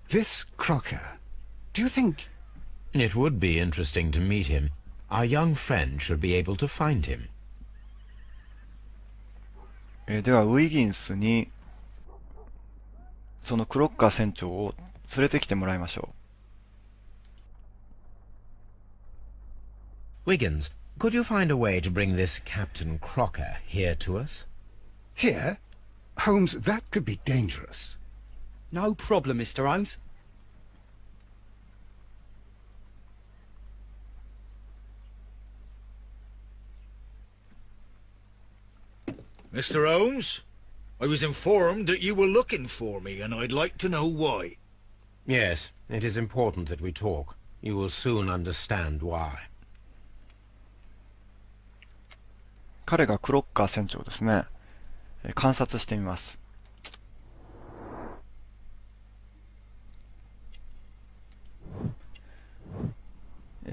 This Crocker, do you think... It would be interesting to meet him. Our young friend should be able to find him. ではウィギンスにそのクロッカー船長を連れてきてもらいましょう。Wiggins, could you find a way to bring this Captain Crocker here to us? Here? Holmes, that could be dangerous. No problem, Mr. Holmes. Mr. Holmes, I was informed that you were looking for me, and I'd like to know why. Yes, it is important that we talk. You will soon understand why. 彼がクロッカー船長ですね。観察してみます。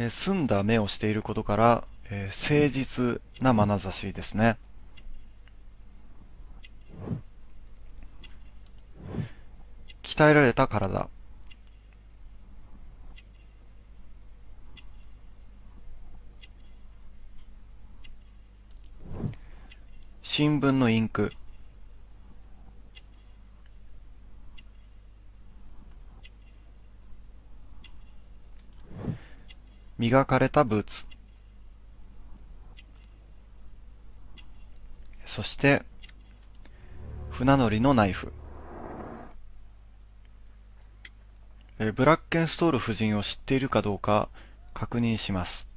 澄んだ目をしていることから、誠実な眼差しですね。鍛えられた体。新聞のインク。磨かれたブーツ。そして船乗りのナイフ。ブラッケンストール夫人を知っているかどうか確認します。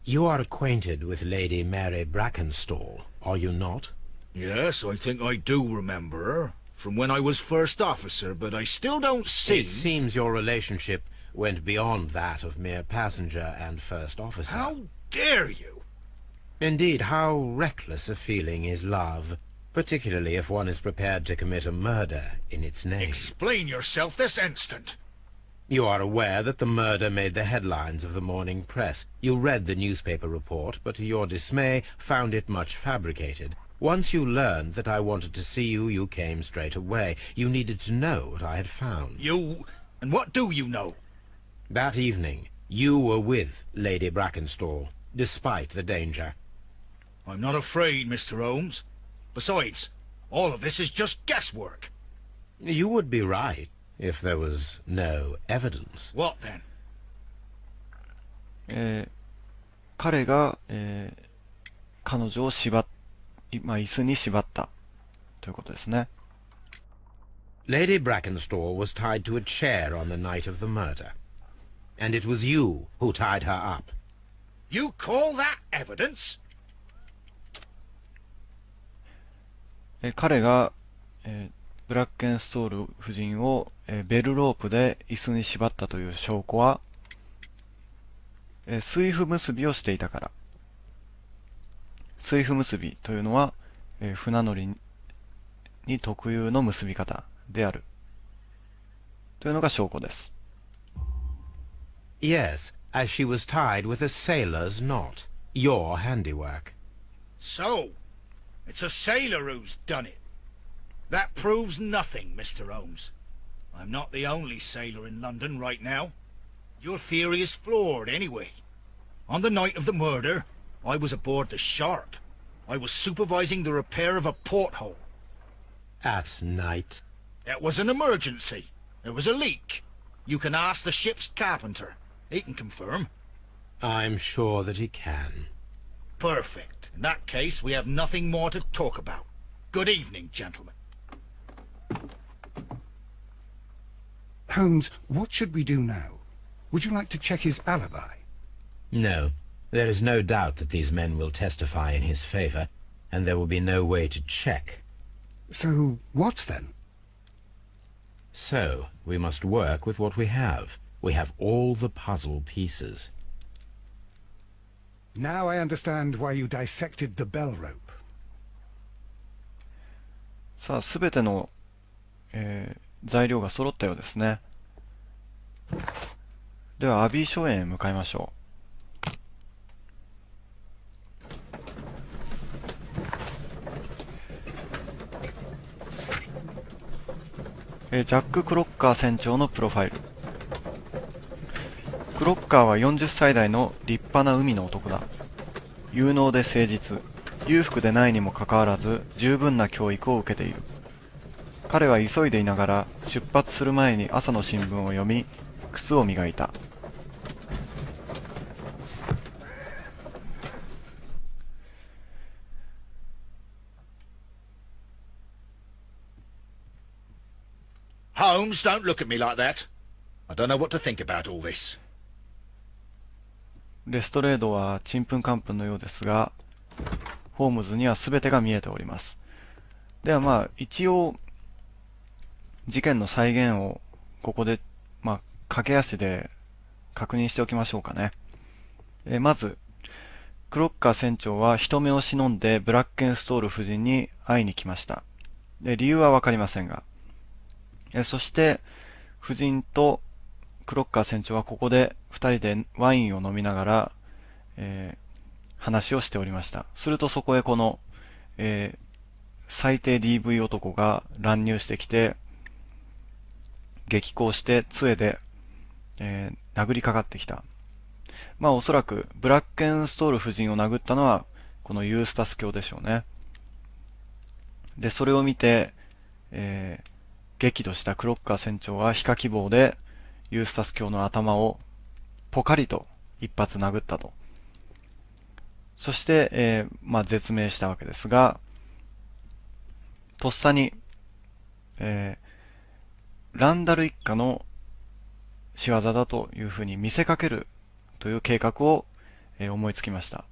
You are acquainted with Lady Mary Brackenstall, are you not? Yes, I think I do remember her, from when I was first officer, but I still don't see... It seems your relationship went beyond that of mere passenger and first officer. How dare you? Indeed, how reckless a feeling is love, particularly if one is prepared to commit a murder in its name. Explain yourself this instant. You are aware that the murder made the headlines of the morning press. You read the newspaper report, but to your dismay, found it much fabricated. Once you learned that I wanted to see you, you came straight away. You needed to know what I had found. You... And what do you know? That evening, you were with Lady Brackenstall, despite the danger. I'm not afraid, Mr. Holmes. Besides, all of this is just guesswork. You would be right if there was no evidence. What then? 彼が、彼女を椅子に縛ったということですね。Lady Brackenstall was tied to a chair on the night of the murder. And it was you who tied her up. You call that evidence? 彼が、ブラッケンストール夫人を、ベルロープで椅子に縛ったという証拠は、水夫結びをしていたから。水夫結びというのは、船乗りに特有の結び方であるというのが証拠です。Yes, as she was tied with a sailor's knot. Your handiwork. So, it's a sailor who's done it. That proves nothing, Mr. Holmes. I'm not the only sailor in London right now. Your theory is flawed anyway. On the night of the murder, I was aboard the Sharp. I was supervising the repair of a porthole. At night? It was an emergency. There was a leak. You can ask the ship's carpenter. He can confirm. I'm sure that he can. Perfect. In that case, we have nothing more to talk about. Good evening, gentlemen. Holmes, what should we do now? Would you like to check his alibi? No. There is no doubt that these men will testify in his favor, and there will be no way to check. So, what then? So, we must work with what we have. We have all the puzzle pieces. Now I understand why you dissected the bell rope. さあ、すべての、材料が揃ったようですね。では、アビー荘園へ向かいましょジャック・クロッカー船長のプロファイル。クロッカーは40歳代の立派な海の男だ。有能で誠実、裕福でないにもかかわらず十分な教育を受けている。彼は急いでいながら出発する前に朝の新聞を読み、靴を磨いた。Holmes, don't look at me like that. I don't know what to think about all this. レストレードはちんぷんかんぷんのようですが、ホームズには全てが見えております。では一応、事件の再現をここで、駆け足で確認しておきましょうかね。まず、クロッカー船長は人目を忍んでブラッケンストール夫人に会いに来ました。理由はわかりませんが。そして、夫人とクロッカー船長はここで二人でワインを飲みながら、話をしておりました。するとそこへこの、最低 DV 男が乱入してきて、激高して杖で、殴りかかってきた。おそらくブラッケンストール夫人を殴ったのはこのユースタス教でしょうね。で、それを見て、激怒したクロッカー船長は皮下希望でユースタス教の頭をポカリと一発殴ったと。そして、絶命したわけですが、とっさに、ランダル一家の仕業だというふうに見せかけるという計画を、思いつきました。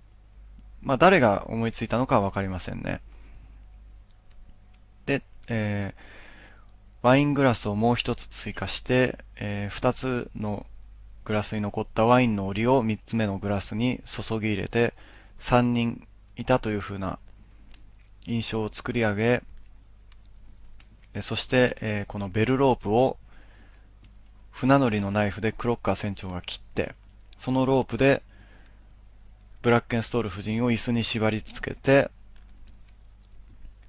誰が思いついたのかはわかりませんね。で、ワイングラスをもう一つ追加して、二つのグラスに残ったワインの折を三つ目のグラスに注ぎ入れて、三人いたというふうな印象を作り上げ、そして、このベルロープを船乗りのナイフでクロッカー船長が切って、そのロープでブラッケンストール夫人を椅子に縛り付けて、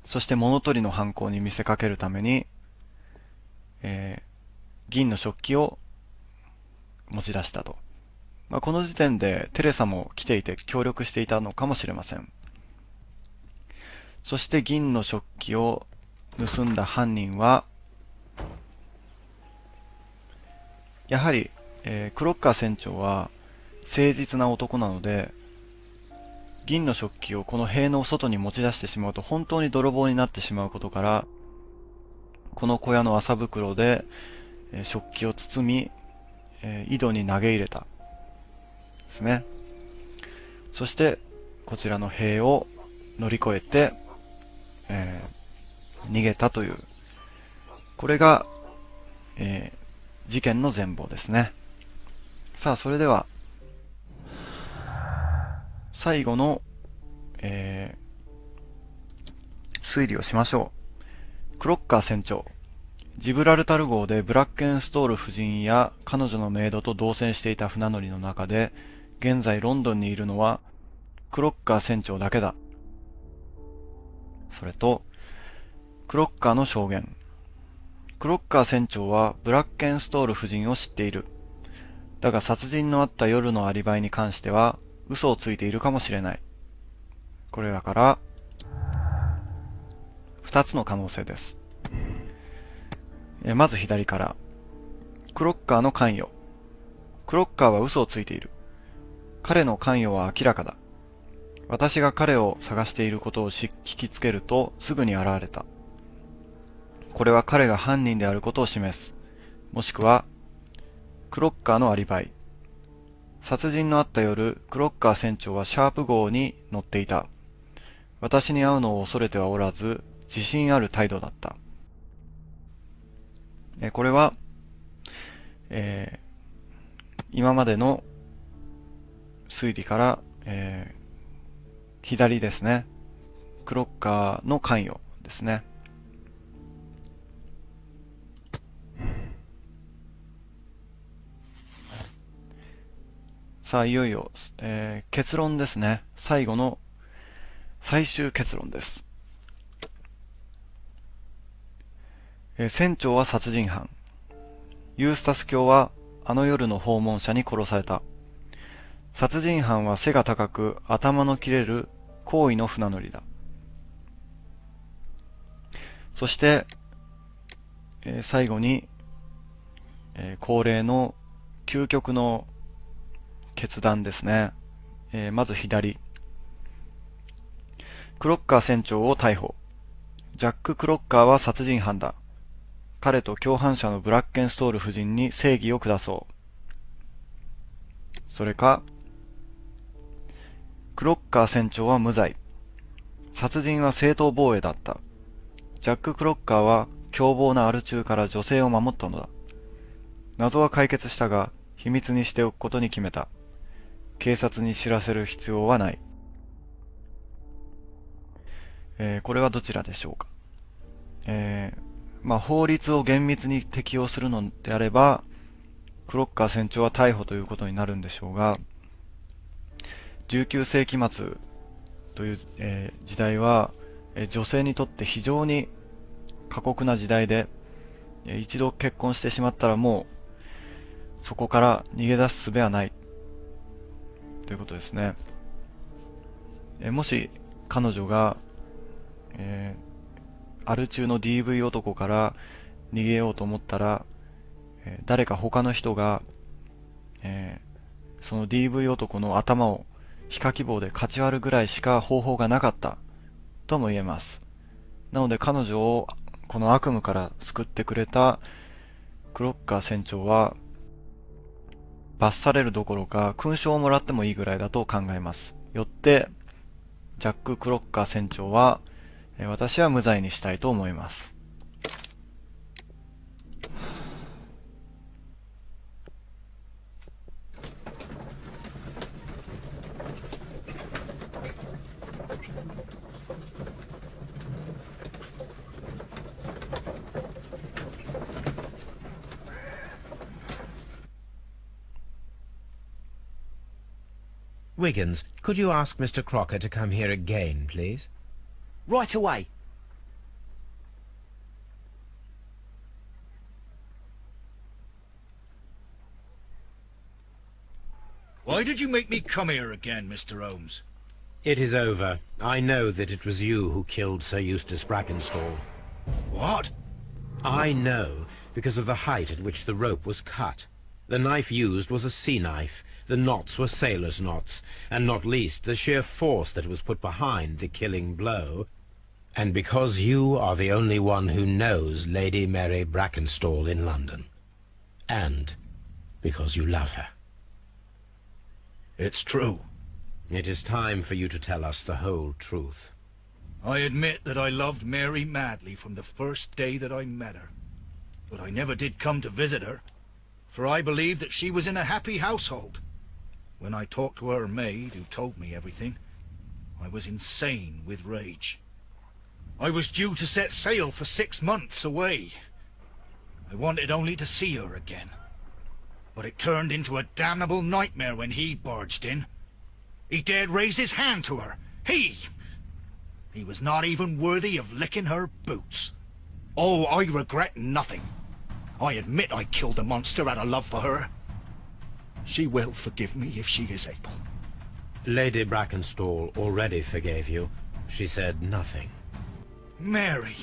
そして物取りの犯行に見せかけるために、銀の食器を持ち出したと。この時点でテレサも来ていて協力していたのかもしれません。そして銀の食器を盗んだ犯人は、やはり、クロッカー船長は誠実な男なので、銀の食器をこの塀の外に持ち出してしまうと本当に泥棒になってしまうことから、この小屋の麻袋で食器を包み、井戸に投げ入れたですね。そしてこちらの塀を乗り越えて、逃げたという、これが、事件の全貌ですね。さあ、それでは最後の、推理をしましょう。クロッカー船長、ジブラルタル号でブラッケンストール夫人や彼女のメイドと同船していた船乗りの中で、現在ロンドンにいるのはクロッカー船長だけだ。それと、クロッカーの証言。クロッカー船長はブラッケンストール夫人を知っている。だが殺人のあった夜のアリバイに関しては嘘をついているかもしれない。これだから、二つの可能性です。まず左から。クロッカーの関与。クロッカーは嘘をついている。彼の関与は明らかだ。私が彼を探していることを聞きつけるとすぐに現れた。これは彼が犯人であることを示す。もしくは、クロッカーのアリバイ。殺人のあった夜、クロッカー船長はシャープ号に乗っていた。私に会うのを恐れてはおらず、自信ある態度だった。これは、今までの推理から、左ですね。クロッカーの関与ですね。さあ、いよいよ、結論ですね。最後の最終結論です。船長は殺人犯。ユースタス卿はあの夜の訪問者に殺された。殺人犯は背が高く頭の切れる高位の船乗りだ。そして、最後に、恒例の究極の決断ですね。まず左。クロッカー船長を逮捕。ジャック・クロッカーは殺人犯だ。彼と共犯者のブラッケンストール夫人に正義を下そう。それか、クロッカー船長は無罪。殺人は正当防衛だった。ジャック・クロッカーは凶暴なアル中から女性を守ったのだ。謎は解決したが、秘密にしておくことに決めた。警察に知らせる必要はない。これはどちらでしょうか。法律を厳密に適用するのであれば、クロッカー船長は逮捕ということになるんでしょうが、19世紀末という、時代は、女性にとって非常に過酷な時代で、一度結婚してしまったらもうそこから逃げ出す術はないということですね。もし彼女が、アル中の DV 男から逃げようと思ったら、誰か他の人が、その DV 男の頭を皮下希望でかち割るぐらいしか方法がなかったとも言えます。なので彼女をこの悪夢から救ってくれたクロッカー船長は罰されるどころか勲章をもらってもいいぐらいだと考えます。よってジャック・クロッカー船長は私は無罪にしたいと思います。Wiggins, could you ask Mr. Crocker to come here again, please? Right away. Why did you make me come here again, Mr. Holmes? It is over. I know that it was you who killed Sir Eustace Brackenstall. What? I know, because of the height at which the rope was cut. The knife used was a sea knife. The knots were sailors' knots, and not least the sheer force that was put behind the killing blow. And because you are the only one who knows Lady Mary Brackenstall in London. And because you love her. It's true. It is time for you to tell us the whole truth. I admit that I loved Mary madly from the first day that I met her. But I never did come to visit her, for I believed that she was in a happy household. When I talked to her maid, who told me everything, I was insane with rage. I was due to set sail for 6 months away. I wanted only to see her again. But it turned into a damnable nightmare when he barged in. He dared raise his hand to her. He was not even worthy of licking her boots. Oh, I regret nothing. I admit I killed the monster out of love for her. She will forgive me if she is able. Lady Brackenstall already forgave you. She said nothing. Mary.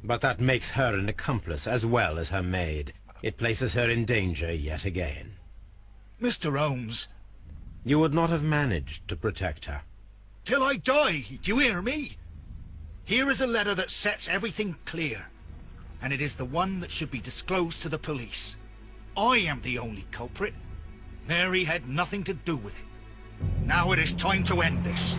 But that makes her an accomplice as well as her maid. It places her in danger yet again. Mr. Holmes. You would not have managed to protect her. Till I die, do you hear me? Here is a letter that sets everything clear, and it is the one that should be disclosed to the police. I am the only culprit. Mary had nothing to do with it. Now it is time to end this.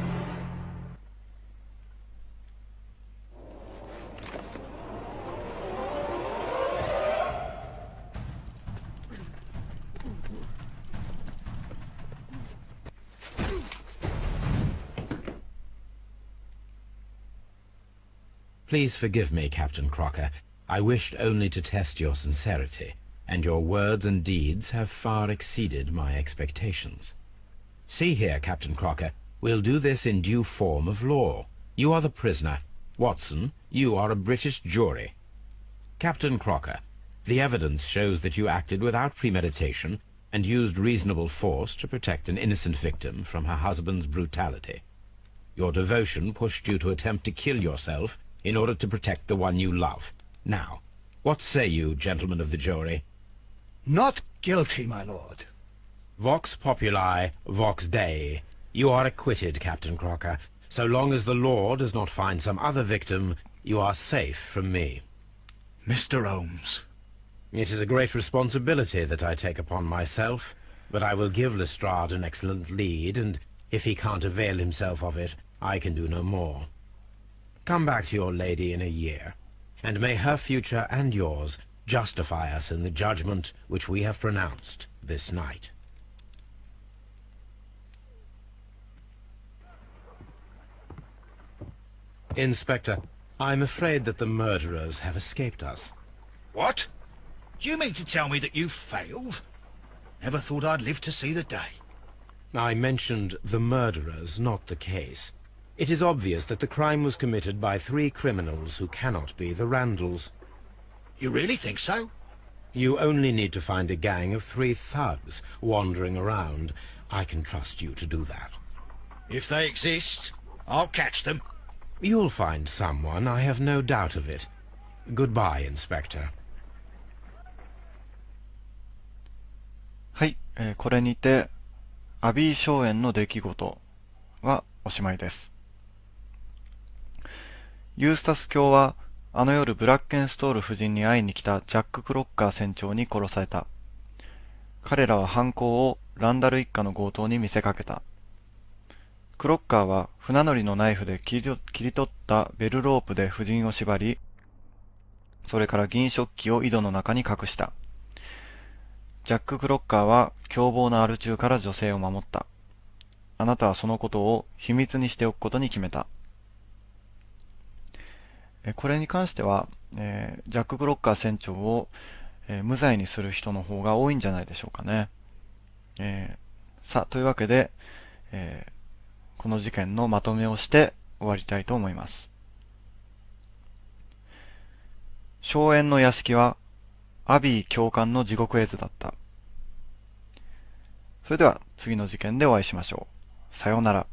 Please forgive me, Captain Crocker. I wished only to test your sincerity, and your words and deeds have far exceeded my expectations. See here, Captain Crocker, we'll do this in due form of law. You are the prisoner. Watson, you are a British jury. Captain Crocker, the evidence shows that you acted without premeditation and used reasonable force to protect an innocent victim from her husband's brutality. Your devotion pushed you to attempt to kill yourself in order to protect the one you love. Now, what say you, gentlemen of the jury? Not guilty, my lord. Vox populi, vox dei. You are acquitted, Captain Crocker. So long as the law does not find some other victim, you are safe from me. Mr. Holmes. It is a great responsibility that I take upon myself, but I will give Lestrade an excellent lead, and if he can't avail himself of it, I can do no more. Come back to your lady in a year, and may her future and yours justify us in the judgment which we have pronounced this night. Inspector, I'm afraid that the murderers have escaped us. What? Do you mean to tell me that you failed? Never thought I'd live to see the day. I mentioned the murderers, not the case. It is obvious that the crime was committed by 3 criminals who cannot be the Randalls. You really think so? You only need to find a gang of 3 thugs wandering around. I can trust you to do that. If they exist, I'll catch them. You'll find someone, I have no doubt of it. Goodbye, Inspector. はい、これにて、アビー荘園の出来事はおしまいです。ユースタス卿は、あの夜ブラッケンストール夫人に会いに来たジャック・クロッカー船長に殺された。彼らは犯行をランダル一家の強盗に見せかけた。クロッカーは船乗りのナイフで切り取ったベルロープで夫人を縛り、それから銀食器を井戸の中に隠した。ジャック・クロッカーは凶暴なアル中から女性を守った。あなたはそのことを秘密にしておくことに決めた。これに関しては、ジャック・クロッカー船長を、無罪にする人の方が多いんじゃないでしょうかね。さあ、というわけで、この事件のまとめをして終わりたいと思います。荘園の屋敷はアビー教官の地獄絵図だった。それでは次の事件でお会いしましょう。さようなら。